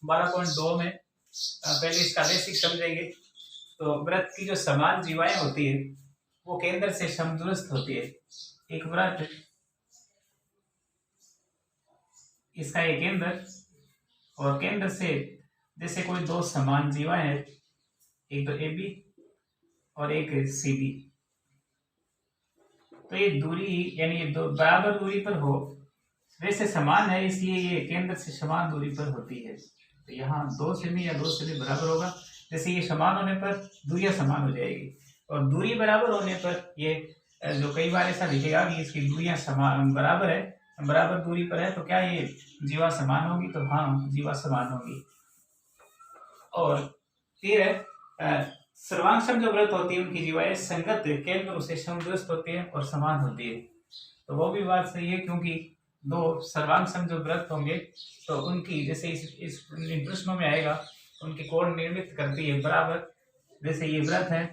12.2 में पहले इसका बेसिक समझेंगे। तो वृत्त की जो समान जीवाएं होती है वो केंद्र से समदूरस्थ होती है। एक वृत्त, इसका एक केंद्र और केंद्र से जैसे कोई दो समान जीवाएं हैं, एक तो AB और एक CD, तो ये दूरी यानी ये दो बराबर दूरी पर हो, वैसे समान है इसलिए ये केंद्र से समान दूरी पर होती है। तो यहाँ 2 सेमी या 2 सेमी बराबर होगा। जैसे ये समान होने पर दूरियां समान हो जाएगी और दूरी बराबर होने पर ये जो कई बार ऐसा दिखेगा कि इसकी दूरियां समान बराबर है, बराबर दूरी पर है, तो क्या ये जीवा समान होगी? तो हाँ, जीवा समान होगी। और फिर सर्वांगसम जो वृत्त होती है उनकी जीवाएं संगत केंद्रों से समदूरस्थ होती है और समान होती है। तो वो भी बात सही है, क्योंकि दो सर्वांगसम जो वृत्त होंगे तो उनकी जैसे इस प्रश्नों में आएगा, उनकी कोण निर्मित करती है बराबर। जैसे ये वृत्त है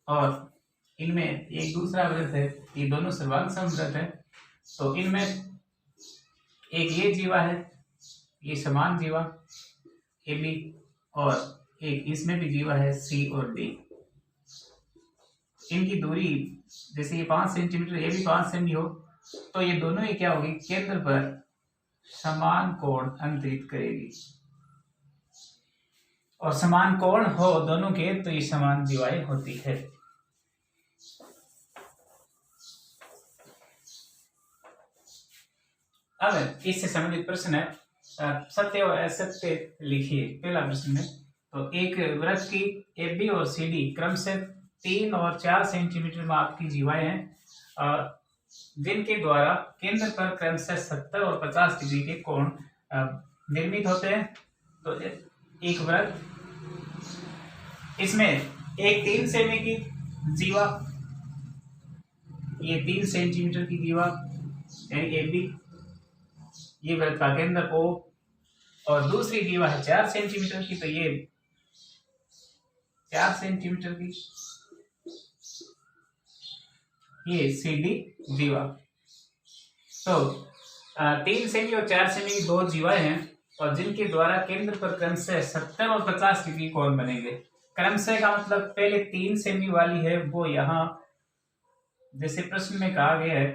और इनमें एक दूसरा वृत्त है, ये दोनों सर्वांगसम वृत्त है, तो इनमें एक ये जीवा है, ये समान जीवा AB, और एक इसमें भी जीवा है C और D। इनकी दूरी जैसे ये 5 सेंटीमीटर, ये भी 5 सेमी हो, तो ये दोनों ही क्या होगी? केंद्र पर समान कोण अंतरित करेगी। और समान कोण हो दोनों के तो ये समान जीवाएं होती है। अब इससे संबंधित प्रश्न है, सत्य और असत्य लिखिए। पहला प्रश्न है, तो एक वृत्त की AB और CD क्रम से 3 और 4 सेंटीमीटर माप की जीवाएं हैं, जिनके द्वारा केंद्र पर क्रमशः 70 और 50 डिग्री के कोण निर्मित होते हैं। तो एक वृत्त, इसमें एक 3 सेमी की जीवा, ये 3 सेंटीमीटर की जीवा यानी AB, ये वृत्त का केंद्र O, और दूसरी जीवा है 4 सेंटीमीटर की, तो ये 4 सेंटीमीटर की, ये CD जीवा। तो 3 सेमी और 4 सेमी की दो जीवाएं हैं और जिनके द्वारा केंद्र पर क्रमशः 70 और 50 डिग्री कोण बनेंगे। क्रमशः का मतलब पहले 3 सेमी वाली है वो यहाँ, जैसे प्रश्न में कहा गया है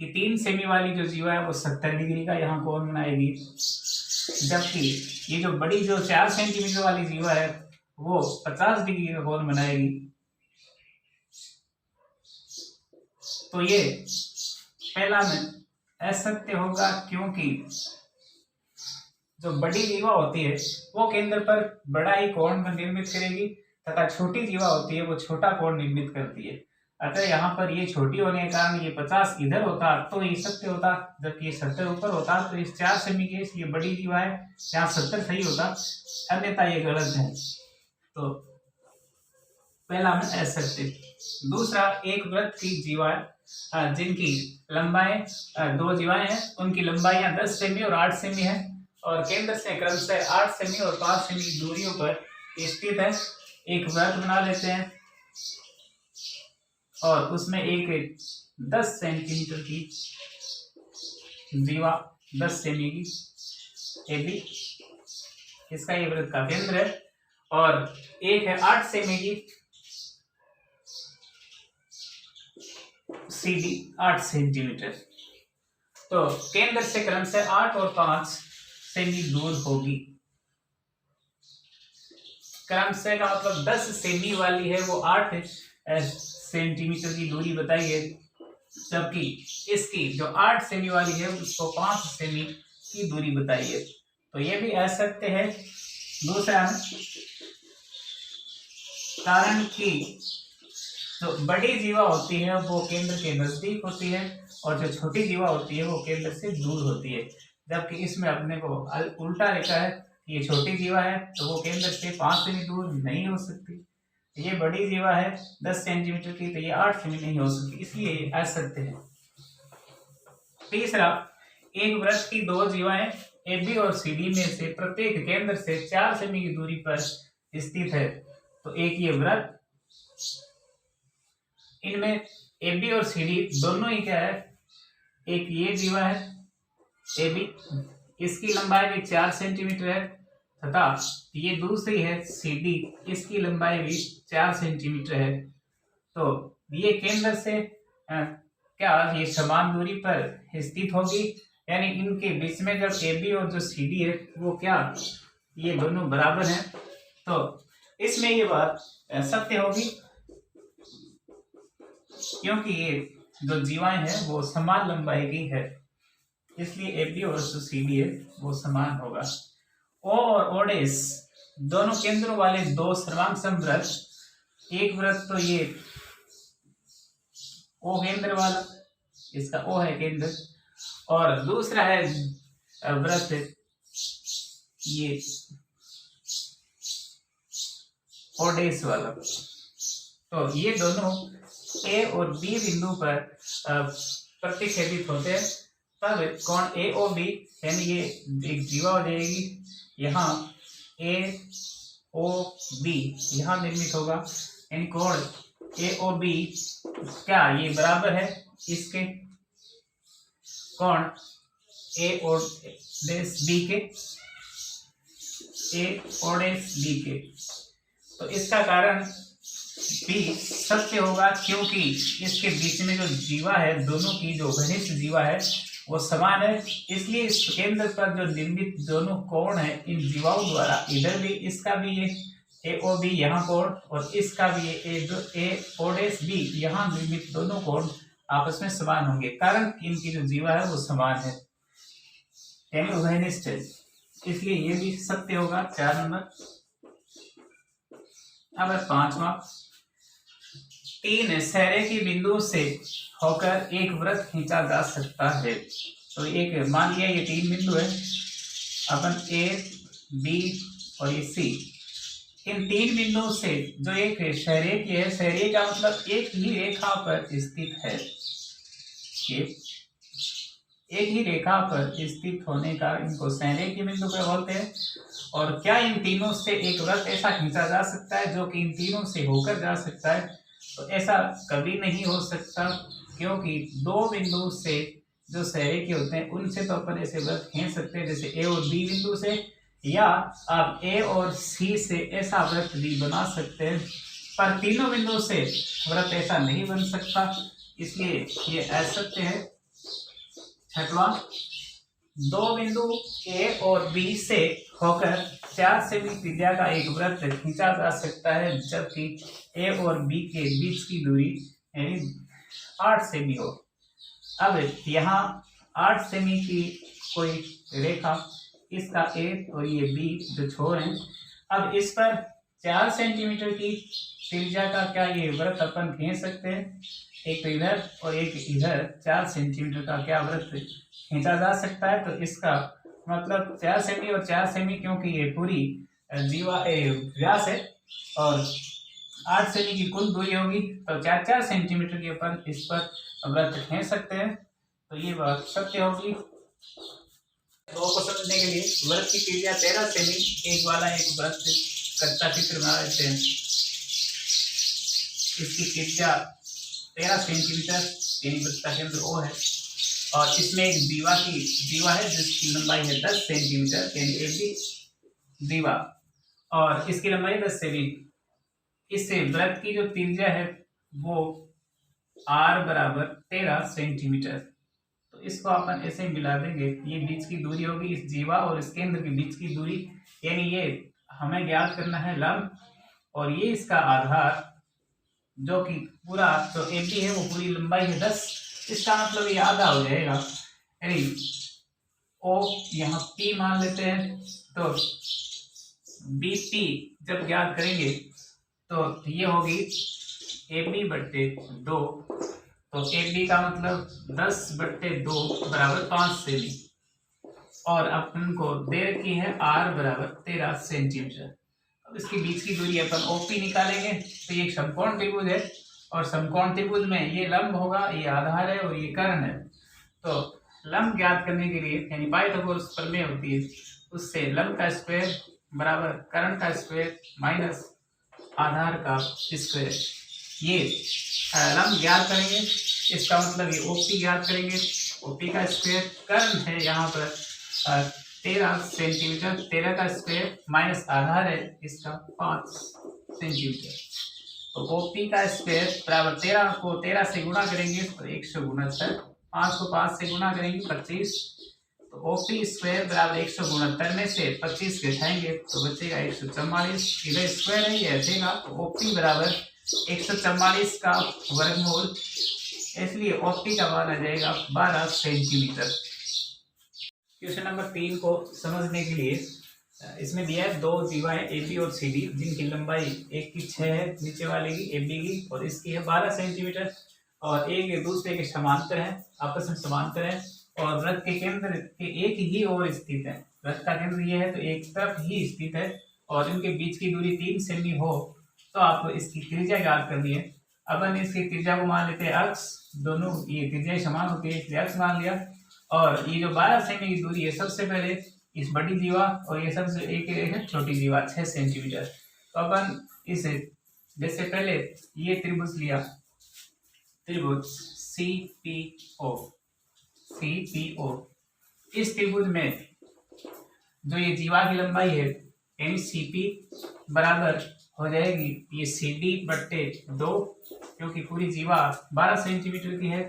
कि 3 सेमी वाली जो जीवा है वो 70 डिग्री का यहाँ कोण बनाएगी, जबकि ये जो बड़ी जो 4 सेंटीमीटर वाली जीवा है वो 50 डिग्री का कोण बनाएगी। तो ये पहला में असत्य होगा, क्योंकि जो बड़ी जीवा होती है वो केंद्र पर बड़ा ही कोण निर्मित करेगी तथा छोटी जीवा होती है वो छोटा कोण निर्मित करती है। अतः यहाँ पर ये छोटी होने के कारण ये 50 इधर होता तो ये सत्य होता, जबकि ये 70 ऊपर होता, तो इस 4 सेमी के ये बड़ी जीवा है, यहाँ 70 सही होता, अन्यथा ये गलत है। तो पहला में असत्य। दूसरा, एक वृत्त की जीवाएं जिनकी लंबाई, दो जीवाएं हैं उनकी लंबाइयां 10 सेमी और 8 सेमी है और केंद्र से क्रमशः 8 सेमी और 5 सेमी दूरियों पर स्थित है। एक वृत्त बना लेते हैं और उसमें एक 10 सेंटीमीटर की जीवा, 10 सेमी की AB, इसका ये वृत्त का केंद्र है, और एक है 8 सेमी की CD, 8 सेंटीमीटर। तो केंद्र से क्रमशः 8 और 5 सेमी दूर होगी। क्रमशः का मतलब 10 सेमी वाली है वो 8 सेंटीमीटर की दूरी बताई है, जबकि इसकी जो 8 सेमी वाली है उसको 5 सेमी की दूरी बताई है। तो ये भी असत्य है। दूसरा, कारण कि जो बड़ी जीवा होती है वो केंद्र के नजदीक होती है और जो छोटी जीवा होती है वो केंद्र से दूर होती है, जबकि इसमें अपने को उल्टा लिखा है, ये छोटी जीवा है तो वो केंद्र से 5 सेमी दूर नहीं हो सकती, ये बड़ी जीवा है 10 सेंटीमीटर की तो ये 8 सेमी नहीं हो सकती, इसलिए ये असत्य है। तीसरा, एक वृत्त की दो जीवाएं AB और CD में से प्रत्येक केंद्र से 4 सेमी की दूरी पर स्थित है। तो एक ये वृत्त, इनमें AB और CD दोनों ही क्या है, एक ये जीवा है AB, इसकी लंबाई भी 4 सेंटीमीटर है तथा ये दूसरी है CD, इसकी लंबाई भी 4 सेंटीमीटर है। तो ये केंद्र से क्या ये समान दूरी पर स्थित होगी, यानी इनके बीच में जब AB और जो CD है वो क्या ये दोनों बराबर हैं, तो इसमें ये बात सत्य होगी, क्योंकि ये जो जीवाएं हैं वो समान लंबाई की है, इसलिए AB और जो CD है वो समान होगा। O और OD दोनों केंद्रों वाले दो सर्वांग समवृत्त, एक वृत्त तो ये O केंद्र वाला, इसका O है केंद्र, और दूसरा है वृत्त ये OD वाला। तो ये दोनों A और B बिंदु पर प्रतिच्छेदित होते हैं, तब कोण AOB यानी ये एक जीवा हो जाएगी, यहाँ AOB यहाँ निर्मित होगा, यानी कोण AOB क्या ये बराबर है इसके कोण AOB के। तो इसका कारण भी सत्य होगा, क्योंकि इसके बीच में जो जीवा है, दोनों की जो घनिष्ठ जीवा है वो समान है, इसलिए इस केंद्र पर जो निर्मित दोनों कोण है इन जीवाओं द्वारा, इधर भी इसका भी ये AOB यहाँ कोण और इसका भी ये AOB यहाँ निर्मित दोनों कोण आपस में समान होंगे, कारण इनकी जो जीवा है वो समान है, यानी उभयनिष्ठ है, इसलिए ये भी सत्य होगा 4 नंबर। अब 5वां, 3 संरेखी बिंदु से होकर एक वृत्त खींचा जा सकता है। तो एक मान लिया ये 3 बिंदु है, अपन A, B और ये C, इन 3 बिंदुओं से जो एक संरेखी है, संरेखी का मतलब एक ही रेखा पर स्थित है, एक ही रेखा पर स्थित होने का इनको संरेखी बिंदु पे बोलते हैं। और क्या इन तीनों से एक वृत्त ऐसा खींचा जा सकता है जो कि इन तीनों से होकर जा सकता है? तो ऐसा कभी नहीं हो सकता, क्योंकि दो बिंदु से जो संरेखी होते हैं उनसे तो अपन ऐसे वृत्त खींच सकते हैं, जैसे A और B बिंदु से, या आप A और C से ऐसा वृत्त भी बना सकते हैं, पर तीनों बिंदु से वृत्त ऐसा नहीं बन सकता, इसलिए ये असत्य है। 6वां, दो बिंदु A और B से होकर 4 सेमी त्रिज्या का एक वृत्त खींचा जा सकता है, जबकि A और B के बीच की दूरी यानी 8 सेमी हो। अब यहाँ 8 सेमी की कोई रेखा, इसका A और ये B जो छोर हैं, अब इस पर 4 सेंटीमीटर की त्रिज्या का क्या ये वृत्त अपन खींच सकते हैं, एक तो इधर और एक इधर 4 सेंटीमीटर का क्या वृत्त खींचा जा सकता है। तो इसका मतलब 4 सेमी और 4 सेमी, क्योंकि ये पूरी जीवा व्यास है और 8 सेमी की कुल दूरी होगी, तो 4-4 सेंटीमीटर की अपन इस पर वृत्त खींच सकते हैं, तो ये बात सत्य होगी। दो को समझने के लिए वृत्त की त्रिज्या 13 सेमी एक वाला एक वृत्त कच्चा चित्र बना लेते हैं। इसकी त्रिज्या 13 सेंटीमीटर यानी वृत्त का केंद्र O है, और इसमें एक दीवा है जिसकी लंबाई है 10 सेंटीमीटर यानी AB दीवा, और इसकी लंबाई 10 सेमी। इससे वृत्त की जो त्रिज्या है वो R बराबर 13 सेंटीमीटर, तो इसको अपन ऐसे ही मिला देंगे, ये बीच की दूरी होगी इस जीवा और इस केंद्र के बीच की दूरी, यानी ये हमें ज्ञात करना है लंब, और ये इसका आधार जो कि पूरा जो AB है वो पूरी लंबाई है 10, इसका मतलब ये आधा हो जाएगा, यानी O यहाँ P मान लेते हैं, तो BP जब ज्ञात करेंगे तो ये होगी AB बट्टे 2, तो AB का मतलब 10 बट्टे 2 बराबर 5 सेमी, और अपन को दे रखी है R बराबर 13 सेंटीमीटर। अब इसके बीच की दूरी अपन OP निकालेंगे, तो ये एक समकोण त्रिभुज है, और समकोण त्रिभुज में ये लंब होगा, ये आधार है और ये कर्ण है, तो लंब ज्ञात करने के लिए यानी पाइथागोरस प्रमेय होती है, उससे लंब का स्क्वायर बराबर कर्ण का स्क्वायर माइनस आधार का स्क्वायर, ये लंब ज्ञात करेंगे, इसका मतलब ये OP ज्ञात करेंगे, OP का स्क्वायर कर्ण है यहाँ पर 13 सेंटीमीटर, 13 का स्क्वायर माइनस आधार है इसका 5 सेंटीमीटर। तो ओपी का स्क्वायर बराबर 13 को 13 से गुणा करेंगे तो 169, 5 को 5 से गुणा करेंगे 25, तो ओपी स्क्वायर बराबर 169 में से 25 घटाएंगे तो बचेगा 144, इधर स्क्वायर है ये हटेगा तो ओपी बराबर 144 का वर्गमूल, इसलिए ओपी का मान आ जाएगा 12 सेंटीमीटर। क्वेश्चन नंबर 3 को समझने के लिए इसमें दिया है दो जीवाएं ए बी और सी डी जिनकी लंबाई एक की 6 है, नीचे वाले की ए बी की और इसकी है 12 सेंटीमीटर और एक दूसरे के समांतर है, आपस में समांतर है और वृत्त के केंद्र के एक ही ओर स्थित है। वृत्त का केंद्र ये है तो एक तरफ ही स्थित है और इनके बीच की दूरी 3 सेमी हो तो आपको इसकी त्रिज्या ज्ञात करनी है। अपन इसकी त्रिज्या को मान लेते हैं अक्ष, दोनों ये त्रिज्या समान होती है इसलिए अक्ष मान लिया। और ये जो 12 सेमी की दूरी है सबसे पहले इस बड़ी जीवा और ये सबसे एक है छोटी जीवा 6 सेंटीमीटर। तो अपन इसे जैसे पहले ये त्रिभुज लिया, त्रिभुज CPO, इस त्रिभुज में जो ये जीवा की लंबाई है यानी CP बराबर हो जाएगी ये CD/2, क्योंकि पूरी जीवा 12 सेंटीमीटर की है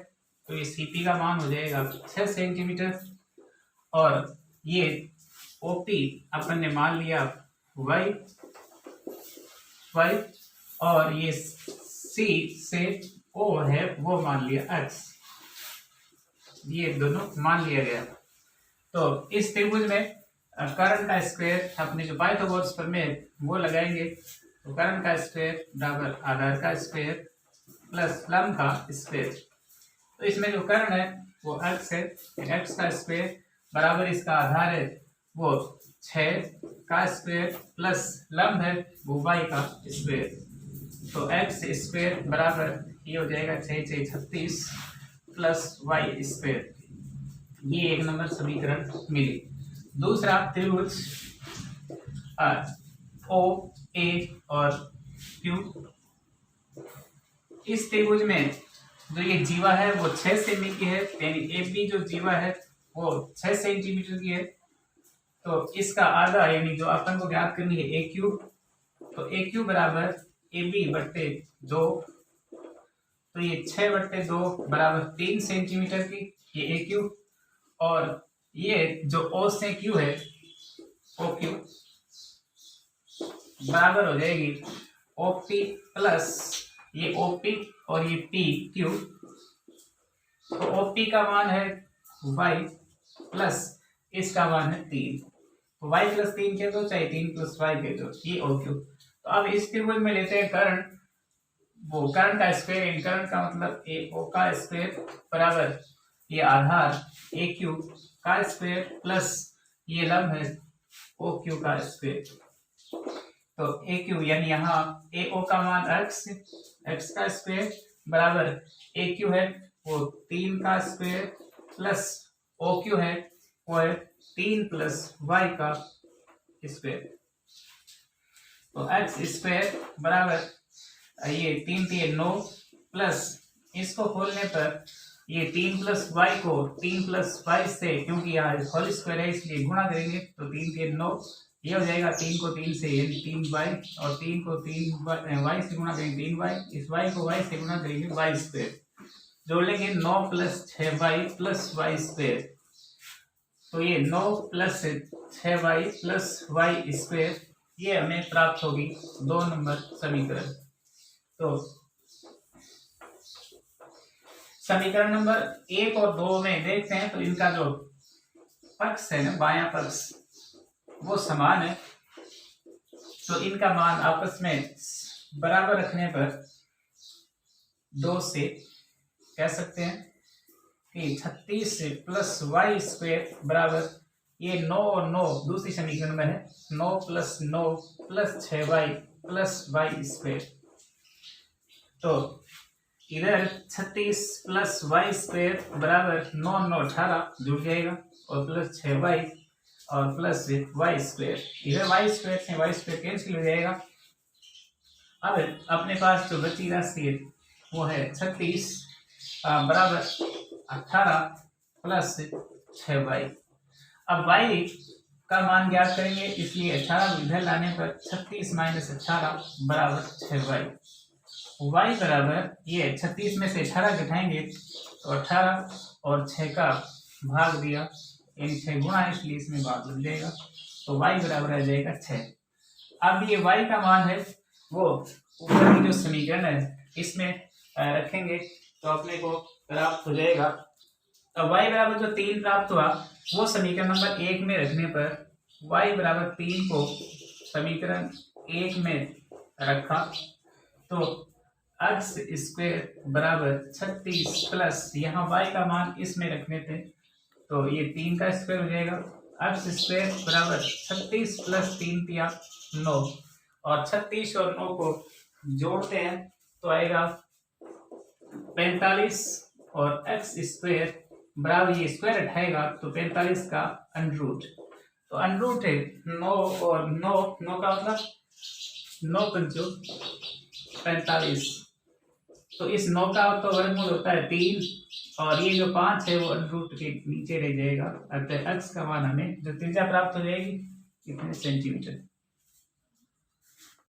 तो ये CP का मान हो जाएगा 6 सेंटीमीटर और ये OP अपन ने मान लिया y और ये C से O है वो मान लिया x, ये दोनों मान लिया गया। तो इस त्रिभुज में कर्ण का स्क्वायर अपने जो पाइथागोरस प्रमेय वो लगाएंगे तो कर्ण का स्क्वायर बराबर आधार का स्क्वायर प्लस लंब का स्क्वायर। तो इसमें जो कर्ण है वो x है, x का स्क्वायर बराबर इसका आधार है वो 6 का स्क्वायर प्लस लंब है वो y का स्क्वायर। तो x स्क्वायर बराबर ये हो जाएगा 6 6 36 प्लस y स्क्वायर, ये एक नंबर समीकरण मिली। दूसरा त्रिभुज OA और Q, इस त्रिभुज में जो ये जीवा है वो 6 सेमी की है यानी AB जो जीवा है वो 6 सेंटीमीटर की है। तो इसका आधा यानी जो अपन को ज्ञात करनी है AQ, तो AQ बराबर AB/2, तो ये 6/2 बराबर 3 सेंटीमीटर की ये AQ और ये जो O से Q है OQ बराबर हो जाएगी OP प्लस ये OP और ये PQ। तो OP का मान है y प्लस इसका मान है 3, तो y प्लस 3 के दो चाहे 3 प्लस y के दो, ये OQ। तो अब इस त्रिभुज में लेते हैं कर्ण, वो कर्ण का स्क्वायर, कर्ण का मतलब AO का स्क्वायर बराबर ये आधार AQ का स्क्वायर प्लस ये लंब है OQ का स्क्वायर। तो AQ यानी यहाँ AO का मान x का स्क्वायर बराबर AQ है वो 3 का स्क्वायर प्लस OQ है वो है 3 प्लस y का स्क्वायर। तो x स्क्वायर बराबर ये 3 3 9 प्लस इसको खोलने पर ये 3 प्लस y को 3 प्लस y से, क्योंकि यहाँ होल स्क्वायर है इसलिए गुणा करेंगे तो 3 3 9, ये हो जाएगा 3 को 3 से यानी 3y और 3 को 3 y से गुणा करेंगे 3y, इस y को y से गुणा करेंगे y स्क्वायर, जोड़ लेंगे 9 plus 6y plus y square. तो ये 9 plus 6y plus y square ये हमें प्राप्त होगी 2 नंबर समीकरण। तो समीकरण नंबर 1 और 2 में देखते हैं तो इनका जो पक्ष है ना बायां पक्ष वो समान है, तो इनका मान आपस में बराबर रखने पर 2 से कह सकते हैं कि 36 प्लस y स्क्वायर बराबर ये 9 और 9 दूसरी समीकरण में है 9 plus 9 plus 6y plus y square. तो इधर 36 प्लस y स्क्वायर बराबर 9 9 18 जुड़ जाएगा और प्लस 6y और प्लस y स्क्वायर, इधर y स्क्वायर से y स्क्वायर कैंसिल हो जाएगा। अब अपने पास जो बची राशि है वो है 36 बराबर 18 प्लस 6y। अब y का मान ज्ञात करेंगे, इसलिए 18 इधर लाने पर 36 माइनस 18 बराबर 6y। y बराबर ये 36 में से 18 घटाएंगे तो 18 और 6 का भाग दिया यानी 6 गुणा, इसलिए इसमें भाग लग जाएगा तो y बराबर आ जाएगा 6। अब ये y का मान है वो ऊपर की जो समीकरण है इसमें रखेंगे तो अपने को प्राप्त हो जाएगा। अब y बराबर जो 3 प्राप्त हुआ वो समीकरण नंबर 1 में रखने पर y बराबर 3 को समीकरण 1 में रखा तो x स्क्वायर बराबर 36 प्लस यहाँ y का मान इसमें रखने थे तो ये 3 का स्क्वायर हो जाएगा। x स्क्वायर बराबर 36 प्लस 3 दिया 9 और 36 और 9 को जोड़ते हैं तो आएगा 45 और x स्क्वायर बराबर ये स्क्वायर उठाएगा तो 45 का अंडरूट, तो अंडरूट है 9 और 9 का मतलब 9 पंचो 45, तो इस 9 का तो वर्गमूल होता है 3 और ये जो 5 है वो अंडरूट के नीचे रह जाएगा। अतः x का मान हमें जो त्रिज्या प्राप्त हो जाएगी कितने सेंटीमीटर।